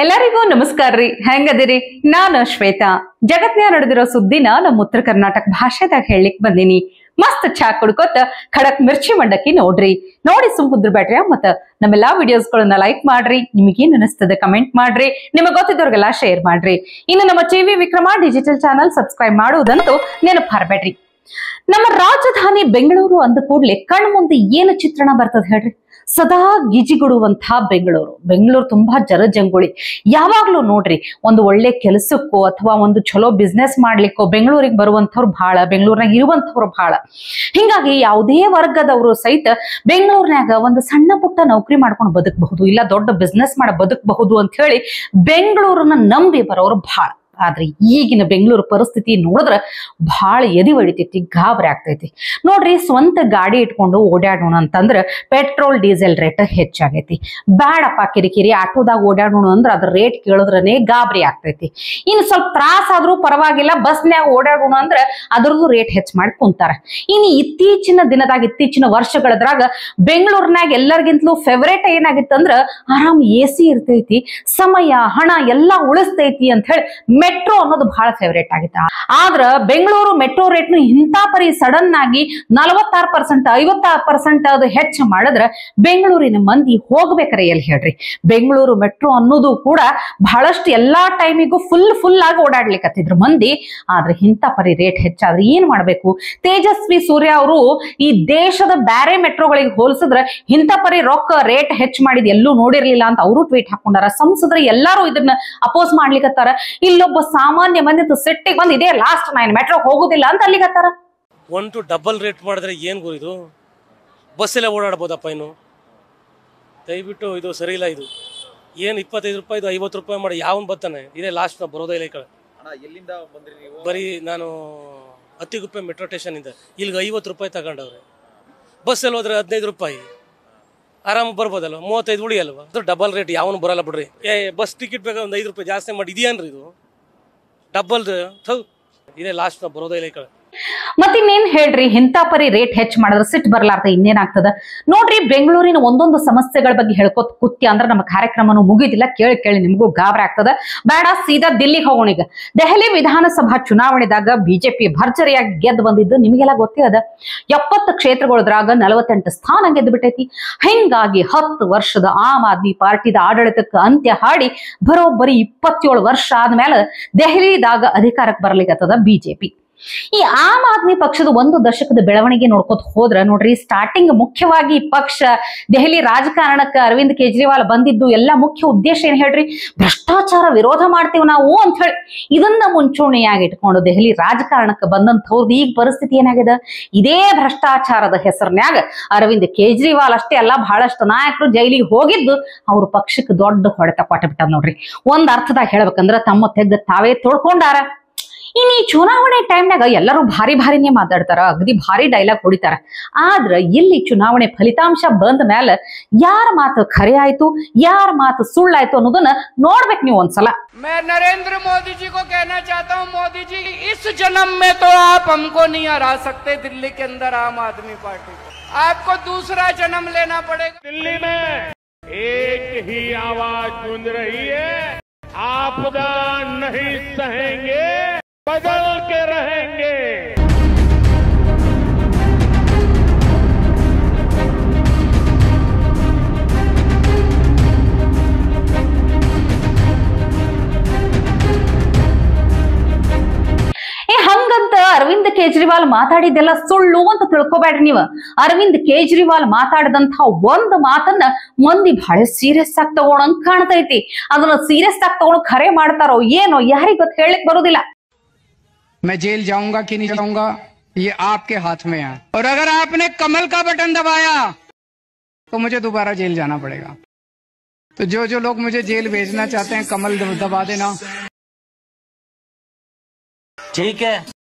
ಎಲ್ಲರಿಗೂ ನಮಸ್ಕಾರ ರೀ. ಹೆಂಗದಿರಿ? ನಾನು ಶ್ವೇತಾ. ಜಗತ್ನ್ಯಾಗ ನಡೆದಿರೋ ಸುದ್ದಿನ ನಮ್ಮ ಉತ್ತರ ಕರ್ನಾಟಕ ಭಾಷೆದಾಗ ಹೇಳಲಿಕ್ಕೆ ಬಂದೀನಿ. ಮಸ್ತ್ ಚಾ ಕುಡ್ಕೋತ ಖಡಕ್ ಮಿರ್ಚಿ ಮಂಡಕ್ಕಿ ನೋಡಿ ಸುಮ್ಕುದ್ರ ಬ್ಯಾಟ್ರಿ. ಮತ್ತ ನಮ್ಮೆಲ್ಲಾ ವಿಡಿಯೋಸ್ಗಳನ್ನ ಲೈಕ್ ಮಾಡ್ರಿ. ನಿಮಗೇನ್ ಅನಿಸ್ತದ ಕಮೆಂಟ್ ಮಾಡ್ರಿ. ನಿಮಗ್ ಗೊತ್ತಿದ್ದವ್ರಿಗೆಲ್ಲ ಶೇರ್ ಮಾಡ್ರಿ. ಇನ್ನು ನಮ್ಮ TV Vikrama digital channel subscribe ಮಾಡುವುದಂತೂ ನೆನಪು ಹಾರಬೇಡ್ರಿ. ನಮ್ಮ ರಾಜಧಾನಿ ಬೆಂಗಳೂರು ಅಂದ ಕೂಡ್ಲೆ ಕಣ್ ಮುಂದೆ ಏನು ಚಿತ್ರಣ ಬರ್ತದ ಹೇಳ್ರಿ? ಸದಾ ಗಿಜಿಗುಡುವಂತಹ ಬೆಂಗಳೂರು ತುಂಬಾ ಜನಜಂಗುಳಿ. ಯಾವಾಗ್ಲೂ ನೋಡ್ರಿ, ಒಂದು ಒಳ್ಳೆ ಕೆಲಸಕ್ಕೋ ಅಥವಾ ಒಂದು ಚಲೋ ಬಿಸ್ನೆಸ್ ಮಾಡ್ಲಿಕ್ಕೋ ಬೆಂಗಳೂರಿಗೆ ಬರುವಂತವ್ರು ಬಹಳ, ಬೆಂಗಳೂರಿನಾಗ ಇರುವಂತವ್ರು ಬಹಳ. ಹಿಂಗಾಗಿ ಯಾವುದೇ ವರ್ಗದವರು ಸಹಿತ ಬೆಂಗಳೂರಿನಾಗ ಒಂದು ಸಣ್ಣ ಪುಟ್ಟ ನೌಕರಿ ಮಾಡ್ಕೊಂಡು ಬದುಕಬಹುದು, ಇಲ್ಲ ದೊಡ್ಡ ಬಿಸ್ನೆಸ್ ಮಾಡಿ ಬದುಕಬಹುದು ಅಂತ ಹೇಳಿ ಬೆಂಗಳೂರನ್ನ ನಂಬಿ ಬರೋರು ಬಹಳ. ಆದ್ರೆ ಈಗಿನ ಬೆಂಗಳೂರು ಪರಿಸ್ಥಿತಿ ನೋಡಿದ್ರ ಬಹಳ ಎದಿ ಹೊಡಿತೈತಿ, ಗಾಬರಿ ಆಗ್ತೈತಿ. ನೋಡ್ರಿ, ಸ್ವಂತ ಗಾಡಿ ಇಟ್ಕೊಂಡು ಓಡಾಡೋಣ ಅಂತಂದ್ರ ಪೆಟ್ರೋಲ್ ಡೀಸೆಲ್ ರೇಟ್ ಹೆಚ್ಚಾಗೈತಿ. ಬ್ಯಾಡಪ್ಪ ಕಿರಿಕಿರಿ, ಆಟೋದಾಗ ಓಡಾಡೋಣ ಅಂದ್ರ ಅದ್ರ ರೇಟ್ ಕೇಳಿದ್ರನೆ ಗಾಬರಿ ಆಗ್ತೈತಿ. ಇನ್ನು ಸ್ವಲ್ಪ ತ್ರಾಸ ಆದ್ರೂ ಪರವಾಗಿಲ್ಲ, ಬಸ್ನ್ಯಾಗ ಓಡಾಡೋಣ ಅಂದ್ರ ಅದ್ರದ್ದು ರೇಟ್ ಹೆಚ್ಚು ಮಾಡಿ ಕುಂತಾರ. ಇನ್ನು ಇತ್ತೀಚಿನ ವರ್ಷಗಳದ್ರಾಗ ಬೆಂಗಳೂರಿನಾಗ ಎಲ್ಲರಿಗಿಂತಲೂ ಫೇವರೇಟ್ ಏನಾಗಿತ್ತಂದ್ರ ಆರಾಮ್ AC ಇರ್ತೈತಿ, ಸಮಯ ಹಣ ಎಲ್ಲಾ ಉಳಿಸ್ತೈತಿ ಅಂತ ಹೇಳಿ ಮೆಟ್ರೋ ಅನ್ನೋದು ಬಹಳ ಫೇವರೇಟ್ ಆಗಿತ್ತು. ಆದ್ರ ಬೆಂಗಳೂರು ಮೆಟ್ರೋ ರೇಟ್ ಇಂಥ ಪರಿ ಸಡನ್ ಆಗಿ 46% 56% ಅದು ಹೆಚ್ಚು ಮಾಡಿದ್ರ ಬೆಂಗಳೂರಿನ ಮಂದಿ ಹೋಗ್ಬೇಕ್ರೆ ಎಲ್ಲಿ ಹೇಳ್ರಿ? ಬೆಂಗಳೂರು ಮೆಟ್ರೋ ಅನ್ನೋದು ಕೂಡ ಬಹಳಷ್ಟು ಎಲ್ಲಾ ಟೈಮಿಗೂ ಫುಲ್ ಆಗಿ ಓಡಾಡ್ಲಿಕ್ಕತ್ತಿದ್ರು ಮಂದಿ. ಆದ್ರೆ ಇಂಥ ಪರಿ ರೇಟ್ ಹೆಚ್ಚಾದ್ರೆ ಏನ್ ಮಾಡ್ಬೇಕು? ತೇಜಸ್ವಿ ಸೂರ್ಯ ಅವರು ಈ ದೇಶದ ಬ್ಯಾರೆ ಮೆಟ್ರೋಗಳಿಗೆ ಹೋಲಿಸಿದ್ರೆ ಇಂಥ ಪರಿ ರೊಕ್ಕ ರೇಟ್ ಹೆಚ್ಚು ಮಾಡಿದ್ ಎಲ್ಲೂ ನೋಡಿರ್ಲಿಲ್ಲ ಅಂತ ಅವರು ಟ್ವೀಟ್ ಹಾಕೊಂಡಾರ. ಸಂಸದರು ಎಲ್ಲಾರು ಇದನ್ನ ಅಪೋಸ್ ಮಾಡ್ಲಿಕ್ಕತ್ತಾರ. ಇಲ್ಲೊಬ್ಬ ಸಾಮಾನ್ಯ ಮಂದಿ ಸಿಟ್ಟಿಗೆ ಬಂದ್ ಇದೇ ಲಾಸ್ಟ್, ನಾನು ಮೆಟ್ರೋ ಹೋಗುದಿಲ್ಲ ಅಂತ ಅಲ್ಲಿಗತ್ತಾರ. 1 ಡಬಲ್ ರೇಟ್ ಮಾಡಿದ್ರೆ ಏನ್ ಇದು? ಬಸ್ಸಲ್ಲೇ ಓಡಾಡ್ಬೋದಪ್ಪ. ಇನ್ನು ದಯವಿಟ್ಟು ಇದು ಸರಿ ಇಲ್ಲ. ಇದು ಏನು 25 ರೂಪಾಯಿ 50 ರೂಪಾಯಿ ಮಾಡಿ ಯಾವನ್ ಬರ್ತಾನೆ? ಇದೇ ಲಾಸ್ಟ್, ನಾವು ಬರೋದೇ ಇಲ್ಲ ಈ ಕಡೆ. ಬರೀ ನಾನು ಹತ್ತಿಗುಪ್ಪೆ ಮೆಟ್ರೋ ಸ್ಟೇಷನ್ ಇಂದ ಇಲ್ಲಿಗೆ 50 ರೂಪಾಯಿ ತಗೊಂಡವ್ರೆ. ಬಸ್ಸಲ್ಲಿ ಹೋದ್ರೆ 15 ರೂಪಾಯಿ ಆರಾಮ ಬರ್ಬೋದಲ್ವ? 35 ಉಳಿಯಲ್ವ? ಅದು ಡಬಲ್ ರೇಟ್ ಯಾವನು ಬರಲ್ಲ ಬಿಡ್ರಿ. ಬಸ್ ಟಿಕೆಟ್ ಬೇಕಾ ಒಂದು 5 ರೂಪಾಯಿ ಜಾಸ್ತಿ ಮಾಡಿ ಇದೆಯನ್ರಿ? ಇದು ಡಬಲ್ ಇದೇ ಲಾಸ್ಟ್, ನಾವು ಬರೋದೇ ಇಲ್ಲ ಈ ಕಡೆ. ಮತ್ತಿನ್ನೇನ್ ಹೇಳ್ರಿ, ಇಂಥ ಪರಿ ರೇಟ್ ಹೆಚ್ಚು ಮಾಡಿದ್ರೆ ಸಿಟ್ಟು ಬರ್ಲಾರ್ದ ಇನ್ನೇನಾಗ್ತದ ನೋಡ್ರಿ. ಬೆಂಗಳೂರಿನ ಒಂದೊಂದು ಸಮಸ್ಯೆಗಳ ಬಗ್ಗೆ ಹೇಳ್ಕೊತ ಕೂತ್ಯ ಅಂದ್ರೆ ನಮ್ಮ ಕಾರ್ಯಕ್ರಮನು ಮುಗಿದಿಲ್ಲ. ಕೇಳಿ ನಿಮಗೂ ಗಾಬರಿ ಆಗ್ತದ. ಬೇಡ, ಸೀದಾ ದಿಲ್ಲಿಗೆ ಹೋಗೋಣ. ಈಗ ದೆಹಲಿ ವಿಧಾನಸಭಾ ಚುನಾವಣೆದಾಗ ಬಿಜೆಪಿ ಭರ್ಜರಿಯಾಗಿ ಗೆದ್ದು ಬಂದಿದ್ದು ನಿಮಗೆಲ್ಲ ಗೊತ್ತೇ ಅದ. 70 ಕ್ಷೇತ್ರಗಳದ್ರಾಗ 48 ಸ್ಥಾನ ಗೆದ್ದು ಬಿಟ್ಟೈತಿ. ಹಿಂಗಾಗಿ 10 ವರ್ಷದ ಆಮ್ ಆದ್ಮಿ ಪಾರ್ಟಿದ ಆಡಳಿತಕ್ಕೆ ಅಂತ್ಯ ಹಾಡಿ ಬರೋಬ್ಬರಿ 27 ವರ್ಷ ಆದ್ಮೇಲೆ ದೆಹಲಿದಾಗ ಅಧಿಕಾರಕ್ಕೆ ಬರ್ಲಿಕ್ಕತ್ತದ ಬಿಜೆಪಿ. ಈ ಆಮ್ ಆದ್ಮಿ ಪಕ್ಷದ 1 ದಶಕದ ಬೆಳವಣಿಗೆ ನೋಡ್ಕೋತ ಹೋದ್ರ ನೋಡ್ರಿ, ಸ್ಟಾರ್ಟಿಂಗ್ ಮುಖ್ಯವಾಗಿ ಪಕ್ಷ ದೆಹಲಿ ರಾಜಕಾರಣಕ್ಕೆ ಅರವಿಂದ್ ಕೇಜ್ರಿವಾಲ್ ಬಂದಿದ್ದು ಎಲ್ಲ ಮುಖ್ಯ ಉದ್ದೇಶ ಏನ್ ಹೇಳ್ರಿ? ಭ್ರಷ್ಟಾಚಾರ ವಿರೋಧ ಮಾಡ್ತೀವಿ ನಾವು ಅಂತ ಹೇಳಿ ಇದನ್ನ ಮುಂಚೂಣಿಯಾಗಿ ಇಟ್ಕೊಂಡು ದೆಹಲಿ ರಾಜಕಾರಣಕ್ಕೆ ಬಂದಂಥವ್ರದ್ದು ಈಗ ಪರಿಸ್ಥಿತಿ ಏನಾಗಿದೆ? ಇದೇ ಭ್ರಷ್ಟಾಚಾರದ ಹೆಸರಿನ್ಯಾಗ ಅರವಿಂದ್ ಕೇಜ್ರಿವಾಲ್ ಅಷ್ಟೇ ಅಲ್ಲ, ಬಹಳಷ್ಟು ನಾಯಕರು ಜೈಲಿಗೆ ಹೋಗಿದ್ದು ಅವ್ರ ಪಕ್ಷಕ್ಕೆ ದೊಡ್ಡ ಹೊಡೆತ ಕೊಟ್ಟಬಿಟ್ಟ ನೋಡ್ರಿ. ಒಂದ್ ಅರ್ಥದಾಗ ಹೇಳ್ಬೇಕಂದ್ರ ತಮ್ಮ ತೆಗ್ಗ ತಾವೇ ತೊಳ್ಕೊಂಡಾರ. ಇನ್ನು ಈ ಚುನಾವಣೆ ಟೈಮ್ನಾಗ ಎಲ್ಲರೂ ಭಾರಿನೇ ಮಾತಾಡ್ತಾರ, ಅಗದಿ ಭಾರಿ ಡೈಲಾಗ್ ಹೊಡಿತಾರ. ಆದ್ರ ಇಲ್ಲಿ ಚುನಾವಣೆ ಫಲಿತಾಂಶ ಬಂದ ಮೇಲೆ ಯಾರ ಮಾತು ಖರೆ ಆಯ್ತು, ಯಾರ ಮಾತು ಸುಳ್ಳಾಯ್ತು ಅನ್ನೋದನ್ನ ನೋಡ್ಬೇಕು ನೀವು ಒಂದ್ಸಲ. मैं नरेंद्र मोदी जी को कहना चाहता हूं, मोदी जी इस जन्म में तो आप हमको नहीं हरा सकते दिल्ली के अंदर आम आदमी पार्टी को। आपको दूसरा जन्म लेना पड़ेगा। दिल्ली में एक ही आवाज गूंज रही है, आपदा नहीं सहेंगे, बदल के रहेंगे। ಹಂಗಂತ ಅರವಿಂದ್ ಕೇಜ್ರಿವಾಲ್ ಮಾತಾಡಿದ್ದೆಲ್ಲ ಸುಳ್ಳು ಅಂತ ತಿಳ್ಕೊಬೇಡ್ರಿ ನೀವು. ಅರವಿಂದ್ ಕೇಜ್ರಿವಾಲ್ ಮಾತಾಡಿದಂತಹ ಒಂದು ಮಾತನ್ನ ಮಂದಿ ಬಹಳ ಸೀರಿಯಸ್ ಆಗಿ ತಗೊಳಂಗ್ ಕಾಣ್ತೈತಿ. ಅದನ್ನ ಸೀರಿಯಸ್ ಆಗಿ ತಗೊಂಡು ಖರೆ ಮಾಡ್ತಾರೋ ಏನೋ ಯಾರಿಗ್ ಗೊತ್ತ, ಹೇಳಲಿಕ್ಕೆ ಬರೋದಿಲ್ಲ. मैं जेल जाऊंगा कि नहीं जाऊंगा ये आपके हाथ में है, और अगर आपने कमल का बटन दबाया तो मुझे दोबारा जेल जाना पड़ेगा। तो जो लोग मुझे जेल भेजना चाहते हैं, कमल दबा देना। ठीक है,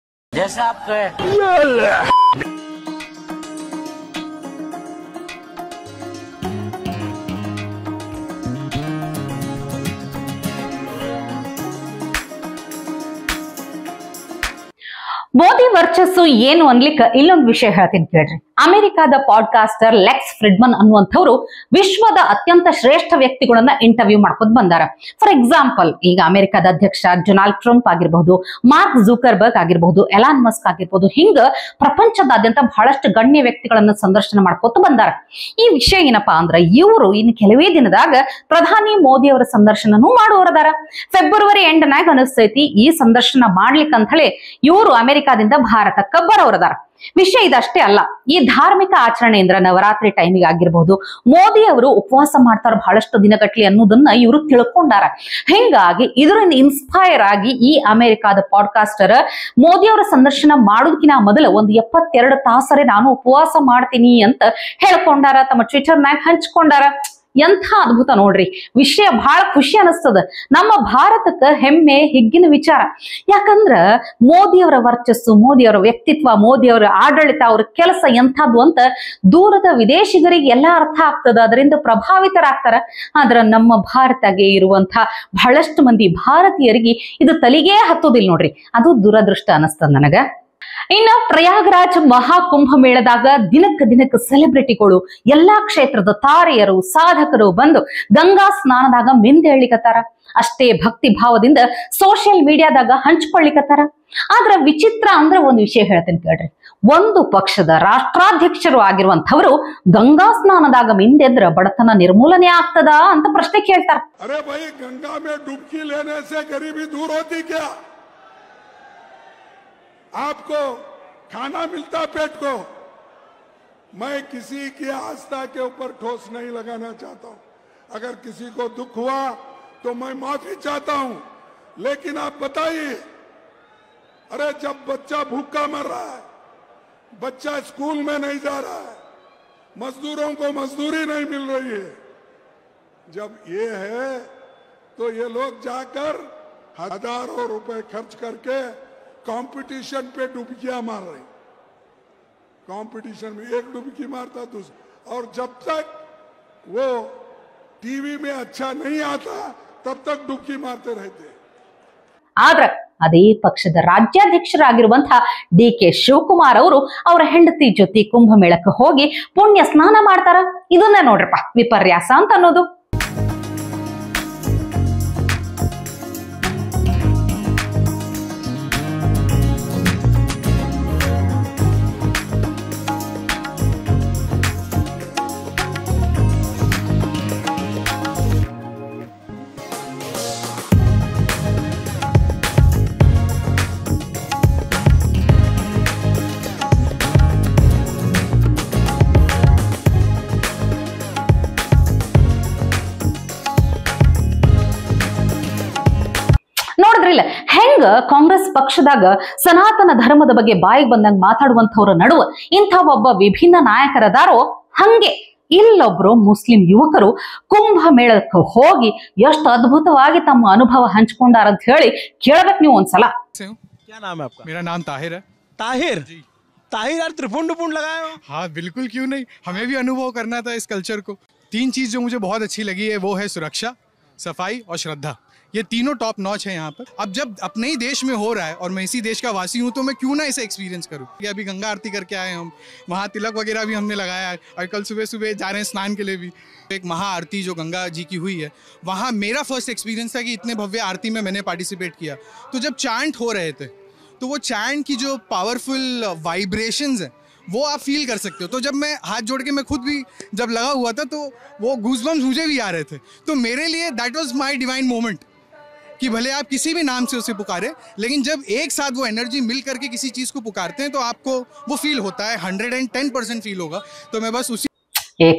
जैसा आप कहे। ಮೋದಿ ವರ್ಚಸ್ಸು ಏನು ಅನ್ಲಿಕ್ಕೆ ಇಲ್ಲೊಂದು ವಿಷಯ ಹೇಳ್ತೀನಿ ಕೇಳ್ರಿ. ಅಮೆರಿಕಾದ ಪಾಡ್ಕಾಸ್ಟರ್ ಲೆಕ್ಸ್ ಫ್ರಿಡ್ಮನ್ ಅನ್ನುವಂಥವ್ರು ವಿಶ್ವದ ಅತ್ಯಂತ ಶ್ರೇಷ್ಠ ವ್ಯಕ್ತಿಗಳನ್ನ ಇಂಟರ್ವ್ಯೂ ಮಾಡ್ಕೊಂಡು ಬಂದಾರ. ಫಾರ್ ಎಕ್ಸಾಂಪಲ್, ಈಗ ಅಮೆರಿಕಾದ ಅಧ್ಯಕ್ಷ ಡೊನಾಲ್ಡ್ ಟ್ರಂಪ್ ಆಗಿರಬಹುದು, ಮಾರ್ಕ್ ಜುಕರ್ಬರ್ಗ್ ಆಗಿರಬಹುದು, ಎಲಾನ್ ಮಸ್ಕ್ ಆಗಿರ್ಬಹುದು, ಹಿಂಗ ಪ್ರಪಂಚದಾದ್ಯಂತ ಬಹಳಷ್ಟು ಗಣ್ಯ ವ್ಯಕ್ತಿಗಳನ್ನ ಸಂದರ್ಶನ ಮಾಡ್ಕೊತ ಬಂದಾರ. ಈ ವಿಷಯ ಏನಪ್ಪಾ ಅಂದ್ರ, ಇವರು ಇನ್ನು ಕೆಲವೇ ದಿನದಾಗ ಪ್ರಧಾನಿ ಮೋದಿ ಅವರ ಸಂದರ್ಶನನೂ ಮಾಡುವರದಾರ. ಫೆಬ್ರವರಿ ಎಂಡ್ನಾಗ ಅನಿಸ್ತೈತಿ ಈ ಸಂದರ್ಶನ ಮಾಡ್ಲಿಕ್ಕಂತ ಹೇಳಿ ಇವರು ಅಮೆರಿಕಾದಿಂದ ಭಾರತಕ್ಕ ಬರೋರದಾರ. ವಿಷಯ ಇದಷ್ಟೇ ಅಲ್ಲ, ಈ ಧಾರ್ಮಿಕ ಆಚರಣೆ ಅಂದ್ರೆ ನವರಾತ್ರಿ ಟೈಮಿಗೆ ಆಗಿರ್ಬಹುದು, ಮೋದಿ ಅವರು ಉಪವಾಸ ಮಾಡ್ತಾರ ಬಹಳಷ್ಟು ದಿನಗಟ್ಲಿ ಅನ್ನೋದನ್ನ ಇವರು ತಿಳ್ಕೊಂಡಾರ. ಹಿಂಗಾಗಿ ಇದರಿಂದ ಇನ್ಸ್ಪೈರ್ ಆಗಿ ಈ ಅಮೆರಿಕಾದ ಪಾಡ್ಕಾಸ್ಟರ್ ಮೋದಿ ಅವರ ಸಂದರ್ಶನ ಮಾಡೋದಕ್ಕಿಂತ ಮೊದಲು ಒಂದು 72 ತಾಸರೆ ನಾನು ಉಪವಾಸ ಮಾಡ್ತೀನಿ ಅಂತ ಹೇಳ್ಕೊಂಡಾರ, ತಮ್ಮ ಟ್ವಿಟರ್ನಾಗ ಹಂಚ್ಕೊಂಡಾರ. ಎಂಥ ಅದ್ಭುತ ನೋಡ್ರಿ. ವಿಷಯ ಬಹಳ ಖುಷಿ ಅನಿಸ್ತದ. ನಮ್ಮ ಭಾರತಕ್ಕ ಹೆಮ್ಮೆ ಹಿಗ್ಗಿನ ವಿಚಾರ. ಯಾಕಂದ್ರ ಮೋದಿಯವರ ವರ್ಚಸ್ಸು, ಮೋದಿಯವರ ವ್ಯಕ್ತಿತ್ವ, ಮೋದಿಯವರ ಆಡಳಿತ, ಅವ್ರ ಕೆಲಸ ಎಂಥದ್ದು ಅಂತ ದೂರದ ವಿದೇಶಿಗರಿಗೆ ಎಲ್ಲ ಅರ್ಥ ಆಗ್ತದ, ಅದರಿಂದ ಪ್ರಭಾವಿತರಾಗ್ತಾರ. ಆದ್ರ ನಮ್ಮ ಭಾರತಗೆ ಇರುವಂತ ಬಹಳಷ್ಟು ಮಂದಿ ಭಾರತೀಯರಿಗೆ ಇದು ತಲೆಗೇ ಹತ್ತೋದಿಲ್ಲ ನೋಡ್ರಿ. ಅದು ದುರದೃಷ್ಟ ಅನಿಸ್ತದ ನನಗ. ಇನ್ನ ಪ್ರಯಾಗರಾಜ್ ಮಹಾಕುಂಭ ಮೇಳದಾಗ ದಿನಕ್ಕ ಸೆಲೆಬ್ರಿಟಿಗಳು, ಎಲ್ಲಾ ಕ್ಷೇತ್ರದ ತಾರೆಯರು, ಸಾಧಕರು ಬಂದು ಗಂಗಾ ಸ್ನಾನದಾಗ ಮಿಂದೇಳ್ಲಿಕತ್ತಾರ. ಅಷ್ಟೇ ಭಕ್ತಿ ಭಾವದಿಂದ ಸೋಷಿಯಲ್ ಮೀಡಿಯಾದಾಗ ಹಂಚ್ಕೊಳ್ಳಿಕತ್ತಾರ. ಆದ್ರ ವಿಚಿತ್ರ ಅಂದ್ರೆ ಒಂದು ವಿಷಯ ಹೇಳ್ತೇನೆ ಕೇಳ್ರಿ. ಒಂದು ಪಕ್ಷದ ರಾಷ್ಟ್ರಾಧ್ಯಕ್ಷರು ಆಗಿರುವಂತವರು ಗಂಗಾ ಸ್ನಾನದಾಗ ಮಿಂದೆದ್ರ ಬಡತನ ನಿರ್ಮೂಲನೆ ಆಗ್ತದ ಅಂತ ಪ್ರಶ್ನೆ ಕೇಳ್ತಾರ. ಅರೆ ಭೈ, ಗಂಗಾ ಮೇ डुबकी लेने से गरीबी दूर होती क्या? आपको खाना मिलता पेट को? मैं किसी की आस्था के ऊपर ठोस नहीं लगाना चाहता हूं. अगर किसी को दुख हुआ तो मैं माफी चाहता हूं, लेकिन आप बताइए, अरे जब बच्चा भूखा मर रहा है, बच्चा स्कूल में नहीं जा रहा है, मजदूरों को मजदूरी नहीं मिल रही है, जब ये है तो ये लोग जाकर हजारों रुपए खर्च करके कंपटीशन पे डुबकियां मार रहे. कंपटीशन में एक डुबकी मारता दूसरा, और जब तक वो टीवी में अच्छा नहीं आता तब तक डुबकी मारते रहते. ಆದ್ರ ಅದೇ ಪಕ್ಷದ ರಾಜ್ಯಾಧ್ಯಕ್ಷರಾಗಿರುವಂತಹ DK ಶಿವಕುಮಾರ್ ಅವರು ಅವರ ಹೆಂಡತಿ ಜೊತೆ ಕುಂಭಮೇಳಕ್ಕೆ ಹೋಗಿ ಪುಣ್ಯ ಸ್ನಾನ ಮಾಡ್ತಾರ. ಇದನ್ನ ನೋಡ್ರಪ್ಪ ವಿಪರ್ಯಾಸ ಅಂತ ಅನ್ನೋದು. ನೋಡಿದ್ರಿಲ್ಲ ಹೆಂಗ ಕಾಂಗ್ರೆಸ್ ಪಕ್ಷದಾಗ ಸನಾತನ ಧರ್ಮದ ಬಗ್ಗೆ ಬಾಯಿಗೆ ಬಂದಂಗ ಮಾತಾಡುವಂತವ್ರ ನಡುವ ಇಂಥ ಒಬ್ಬ ವಿಭಿನ್ನ ನಾಯಕರದಾರೋ, ಹಂಗೆ ಇಲ್ಲೊಬ್ರು ಮುಸ್ಲಿಂ ಯುವಕರು ಕುಂಭ ಮೇಳಕ್ಕೆ ಹೋಗಿ ಎಷ್ಟು ಅದ್ಭುತವಾಗಿ ತಮ್ಮ ಅನುಭವ ಹಂಚ್ಕೊಂಡಾರ ಅಂತ ಹೇಳಿ ಕೇಳಬೇಕು ನೀವು ಒಂದ್ಸಲ. क्या नाम है आपका? मेरा नाम ताहिर है। ताहिर जी, ताहिर यार त्रिपुंड लगाए हो? हाँ बिल्कुल, क्यों नहीं, हमें भी अनुभव करना था इस कल्चर को। 3 चीज जो मुझे बहुत अच्छी लगी है वो है सुरक्षा, सफाई और श्रद्धा। ये तीनों टॉप नॉच है यहाँ पर। अब जब अपने ही देश में हो रहा है और मैं इसी देश का वासी हूँ तो मैं क्यों ना इसे एक्सपीरियंस करूँ। अभी गंगा आरती करके आए हम, वहाँ तिलक वगैरह भी हमने लगाया है, और कल सुबह सुबह जा रहे हैं स्नान के लिए भी। एक महा आरती जो गंगा जी की हुई है, वहाँ मेरा फर्स्ट एक्सपीरियंस था कि इतने भव्य आरती में मैंने पार्टिसिपेट किया। तो जब चैंट हो रहे थे तो वो चैंट की जो पावरफुल वाइब्रेशंस है वो आप फील कर सकते हो। तो जब मैं हाथ जोड़ के मैं खुद भी जब लगा हुआ था तो वो गूज़बम्स मुझे भी आ रहे थे। तो मेरे लिए that was my divine moment कि भले आप किसी भी नाम से उसे पुकारे, लेकिन जब एक साथ वो एनर्जी मिल करके किसी चीज़ को पुकारते हैं तो आपको वो फील होता है, 110% फील होगा। तो मैं बस उसी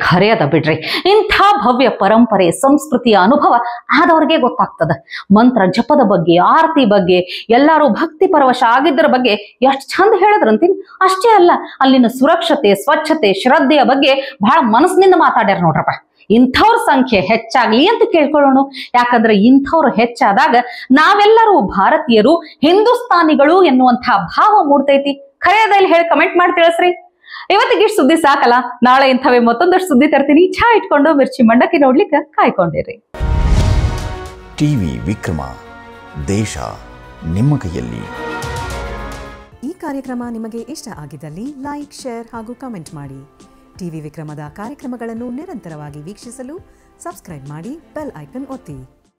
ಖರೆ ಅದ ಬಿಡ್ರಿ. ಇಂಥ ಭವ್ಯ ಪರಂಪರೆ ಸಂಸ್ಕೃತಿಯ ಅನುಭವ ಆದವ್ರಿಗೆ ಗೊತ್ತಾಗ್ತದ. ಮಂತ್ರ ಜಪದ ಬಗ್ಗೆ, ಆರತಿ ಬಗ್ಗೆ, ಎಲ್ಲಾರು ಭಕ್ತಿ ಪರವಶ ಆಗಿದ್ದರ ಬಗ್ಗೆ ಎಷ್ಟು ಚಂದ ಹೇಳಿದ್ರಂತೀನಿ. ಅಷ್ಟೇ ಅಲ್ಲ, ಅಲ್ಲಿನ ಸುರಕ್ಷತೆ, ಸ್ವಚ್ಛತೆ, ಶ್ರದ್ಧೆಯ ಬಗ್ಗೆ ಬಹಳ ಮನಸ್ಸಿನಿಂದ ಮಾತಾಡ್ಯಾರ ನೋಡ್ರಪ್ಪ. ಇಂಥವ್ರ ಸಂಖ್ಯೆ ಹೆಚ್ಚಾಗ್ಲಿ ಅಂತ ಕೇಳ್ಕೊಳ್ಳೋಣ. ಯಾಕಂದ್ರೆ ಇಂಥವ್ರು ಹೆಚ್ಚಾದಾಗ ನಾವೆಲ್ಲರೂ ಭಾರತೀಯರು, ಹಿಂದೂಸ್ತಾನಿಗಳು ಎನ್ನುವಂತಹ ಭಾವ ಮೂಡ್ತೈತಿ. ಖರೆಯದಲ್ಲಿ ಹೇಳಿ ಕಮೆಂಟ್ ಮಾಡಿ ತಿಳಿಸ್ರಿ. ಇವತ್ತಿಗೆ ಇಷ್ಟು ಸುದ್ದಿ ಸಾಕಲ್ಲ, ನಾಳೆ ಇಂಥವೇ ಮತ್ತೊಂದಷ್ಟು ಸುದ್ದಿ ತರ್ತೀನಿ. ಚಾ ಇಟ್ಕೊಂಡು ಮಿರ್ಚಿ ಮಂಡಕ್ಕಿ ನೋಡ್ಲಿಕ್ಕೆ ಕಾಯ್ಕೊಂಡಿರಿ. ಟಿವಿ ವಿಕ್ರಮ, ದೇಶ ನಿಮ್ಮ ಕೈಯಲ್ಲಿ. ಈ ಕಾರ್ಯಕ್ರಮ ನಿಮಗೆ ಇಷ್ಟ ಆಗಿದ್ದಲ್ಲಿ ಲೈಕ್, ಶೇರ್ ಹಾಗೂ ಕಮೆಂಟ್ ಮಾಡಿ. ಟಿವಿ ವಿಕ್ರಮದ ಕಾರ್ಯಕ್ರಮಗಳನ್ನು ನಿರಂತರವಾಗಿ ವೀಕ್ಷಿಸಲು ಸಬ್ಸ್ಕ್ರೈಬ್ ಮಾಡಿ, ಬೆಲ್ ಐಕನ್ ಒತ್ತಿ.